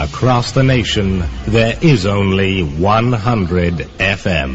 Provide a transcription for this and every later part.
Across the nation, there is only 100 FM.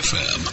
FM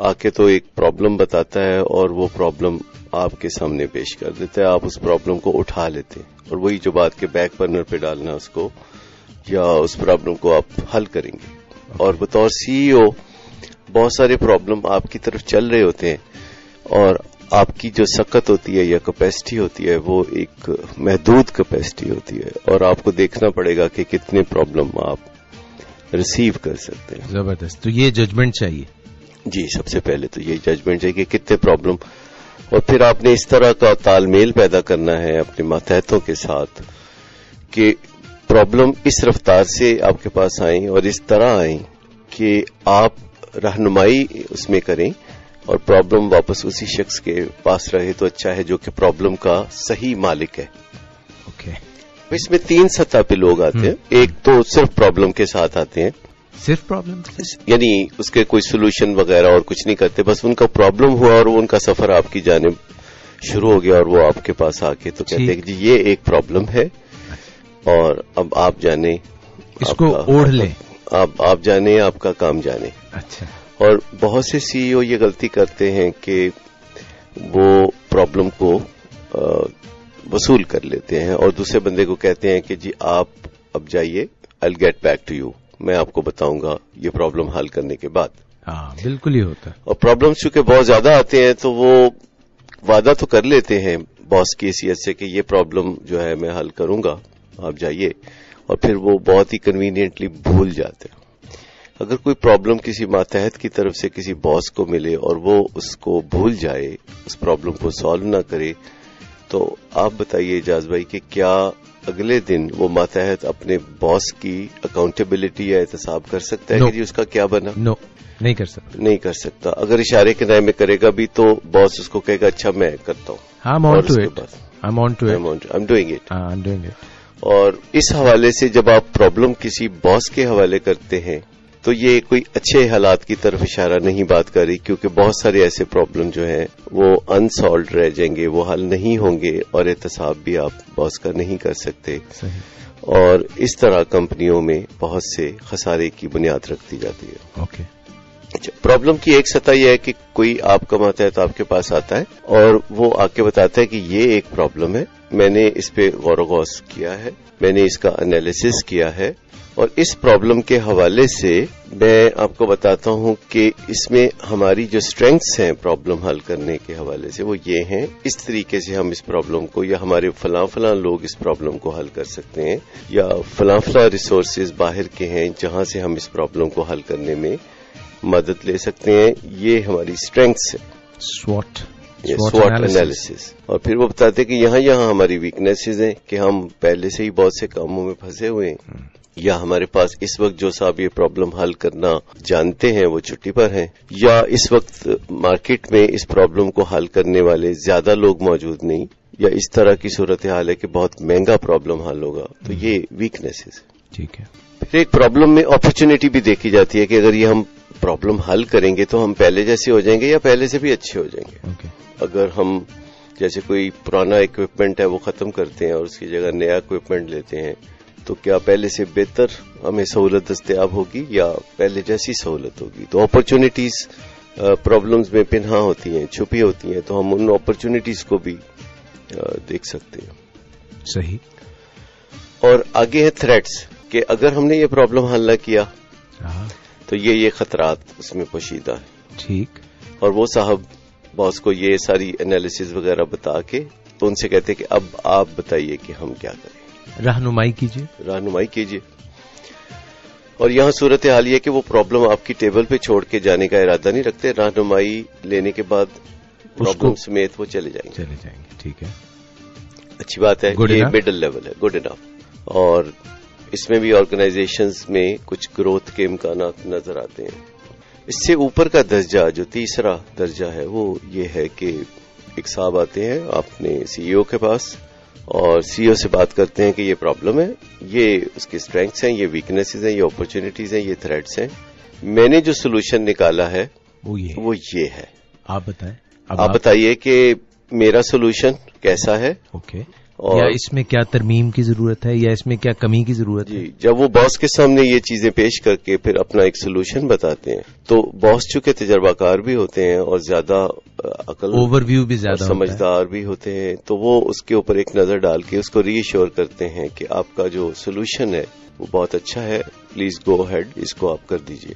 آکے تو ایک پرابلم بتاتا ہے اور وہ پرابلم آپ کے سامنے پیش کر دیتا ہے, آپ اس پرابلم کو اٹھا لیتے ہیں اور وہی جو بات کے بیک برنر پہ ڈالنا اس کو یا اس پرابلم کو آپ حل کریں گے. اور بطور سی ای او بہت سارے پرابلم آپ کی طرف چل رہے ہوتے ہیں اور آپ کی جو سکت ہوتی ہے یا کیپیسٹی ہوتی ہے وہ ایک محدود کیپیسٹی ہوتی ہے اور آپ کو دیکھنا پڑے گا کہ کتنے پرابلم آپ ریسیو کر سکتے ہیں. زبردست. تو یہ ججمنٹ چاہیے. جی, سب سے پہلے تو یہ ججمنٹ چاہیے کہ کتنے پرابلم, اور پھر آپ نے اس طرح کا تال میل پیدا کرنا ہے اپنے ماتحتوں کے ساتھ کہ پرابلم اس رفتار سے آپ کے پاس آئیں اور اس طرح آئیں کہ آپ رہنمائی اس میں کریں اور پرابلم واپس اسی شخص کے پاس رہے تو اچھا ہے جو کہ پرابلم کا صحیح مالک ہے. اوکے. اس میں 3 سطح پہ لوگ آتے ہیں. ایک تو صرف پرابلم کے ساتھ آتے ہیں, صرف پرابلم, یعنی اس کے کوئی سولوشن وغیرہ اور کچھ نہیں کرتے, بس ان کا پرابلم ہوا اور ان کا سفر آپ کی جانب شروع ہو گیا اور وہ آپ کے پاس آ کے تو کہتے ہیں کہ جی یہ ایک پرابلم ہے اور اب آپ جانیں اس کو اوڑھ لیں, آپ جانیں آپ کا کام جانیں. اچھا. اور بہت سے سی ای او یہ غلطی کرتے ہیں کہ وہ پرابلم کو وصول کر لیتے ہیں اور دوسرے بندے کو کہتے ہیں کہ جی آپ اب جائیے, I'll get back to you, میں آپ کو بتاؤں گا یہ پرابلم حل کرنے کے بعد. ہاں بالکل ہی ہوتا ہے. اور پرابلم چونکہ بہت زیادہ آتے ہیں تو وہ وعدہ تو کر لیتے ہیں باس کی حیثیت سے کہ یہ پرابلم جو ہے میں حل کروں گا, آپ جائیے, اور پھر وہ بہت ہی کنوینئنٹلی بھول جاتے ہیں. اگر کوئی پرابلم کسی ماتحت کی طرف سے کسی باس کو ملے اور وہ اس کو بھول جائے, اس پرابلم کو سالو نہ کرے, تو آپ بتائیے اعجاز بھائی کہ کیا اگلے دن وہ ماتحت اپنے باس کی اکاؤنٹیبلٹی یا احتساب کر سکتا ہے کہ جی اس کا کیا بنا؟ نو, نہیں کر سکتا. نہیں کر سکتا. اگر اشارے کے نائے میں کرے گا بھی تو باس اس کو کہے گا اچھا میں کرتا ہوں, I'm doing it. اور اس حوالے سے جب آپ پرابلم کسی باس کے حوالے کرتے ہیں تو یہ کوئی اچھے حالات کی طرف اشارہ نہیں بات کر رہی, کیونکہ بہت سارے ایسے پرابلم جو ہیں وہ انسالوڈ رہ جائیں گے, وہ حل نہیں ہوں گے اور احتساب بھی آپ باس کا نہیں کر سکتے. اور اس طرح کمپنیوں میں بہت سے خسارے کی بنیاد رکھ دی جاتی ہے. اوکے. اچھا, پرابلم کی ایک سطح یہ ہے کہ کوئی آپ کا ماتحت آپ کے پاس آتا ہے اور وہ آ کے بتاتا ہے کہ یہ ایک پرابلم ہے, میں نے اس پہ غور و غوص کیا ہے, میں نے اس کا انالیسس کیا ہے اور اس پرابلم کے حوالے سے میں آپ کو بتاتا ہوں کہ اس میں ہماری جو اسٹرینگس ہیں پرابلم حل کرنے کے حوالے سے وہ یہ ہیں, اس طریقے سے ہم اس پرابلم کو, یا ہمارے فلاں لوگ اس پرابلم کو حل کر سکتے ہیں, یا فلاں ریسورسز باہر کے ہیں جہاں سے ہم اس پرابلم کو حل کرنے میں مدد لے سکتے ہیں. یہ ہماری اسٹرینگس ہے, SWOT انالیسس. اور پھر وہ بتاتے ہیں کہ یہاں ہماری ویکنیسز ہیں کہ ہم پہلے سے ہی بہت سے کاموں میں پھنسے ہوئے ہیں, یا ہمارے پاس اس وقت جو صاحب یہ پرابلم حل کرنا جانتے ہیں وہ چھٹی پر ہیں, یا اس وقت مارکیٹ میں اس پرابلم کو حل کرنے والے زیادہ لوگ موجود نہیں, یا اس طرح کی صورتحال ہے کہ بہت مہنگا پرابلم حل ہوگا. تو یہ ویکنیسز. ٹھیک ہے. پھر ایک پرابلم میں اپرچونٹی بھی دیکھی جاتی ہے کہ اگر یہ ہم پرابلم حل کریں گے تو ہم پہلے جیسے ہو جائیں گے یا پہلے سے بھی اچھے ہو جائیں گے. اگر ہم جیسے کوئی پرانا اکوپمنٹ ہے وہ ختم کرتے ہیں اور اس کی جگہ نیا اکوپمنٹ لیتے ہیں تو کیا پہلے سے بہتر ہمیں سہولت دستیاب ہوگی یا پہلے جیسی سہولت ہوگی؟ تو اپرچونٹیز پرابلمز میں پنہا ہوتی ہیں, چھپی ہوتی ہیں, تو ہم ان اپرچونٹیز کو بھی دیکھ سکتے ہیں. صحیح. اور آگے ہے تھریٹس کہ اگر ہم نے یہ پرابلم حل نہ کیا تو یہ خطرات اس میں پوشیدہ ہیں. ٹھیک. اور وہ صاحب باس کو یہ ساری انالیسز وغیرہ بتا کے تو ان سے کہتے کہ اب آپ بتائیے کہ ہم کیا کریں, رہنمائی کیجیے. اور یہاں صورتحال یہ کہ وہ پرابلم آپ کی ٹیبل پہ چھوڑ کے جانے کا ارادہ نہیں رکھتے, رہنمائی لینے کے بعد پرابلم سمیت وہ چلے جائیں گے. ٹھیک ہے, اچھی بات ہے. یہ مڈل لیول ہے, گڈ انف. اور اس میں بھی آرگنائزیشنز میں کچھ گروتھ کے امکانات نظر آتے ہیں. اس سے اوپر کا درجہ جو تیسرا درجہ ہے وہ یہ ہے کہ ایک صاحب آتے ہیں اپنے سی ای او کے پاس اور سی ای او سے بات کرتے ہیں کہ یہ پرابلم ہے, یہ اس کی اسٹرینگس ہیں, یہ ویکنیسز ہیں, یہ اپرچونٹیز ہیں, یہ تھریٹس ہیں. میں نے جو سولوشن نکالا ہے وہ یہ ہے. آپ بتائیں. آپ بتائیے کہ میرا سولوشن کیسا ہے. اوکے. اور یا اس میں کیا ترمیم کی ضرورت ہے یا اس میں کیا کمی کی ضرورت ہے. جی جب وہ باس کے سامنے یہ چیزیں پیش کر کے پھر اپنا ایک سولوشن بتاتے ہیں تو باس چونکہ تجربہ کار بھی ہوتے ہیں اور زیادہ عقل اوور ویو بھی زیادہ سمجھدار بھی ہوتے ہیں تو وہ اس کے اوپر ایک نظر ڈال کے اس کو ری ایشور کرتے ہیں کہ آپ کا جو سولوشن ہے وہ بہت اچھا ہے, پلیز گو ہیڈ, اس کو آپ کر دیجئے.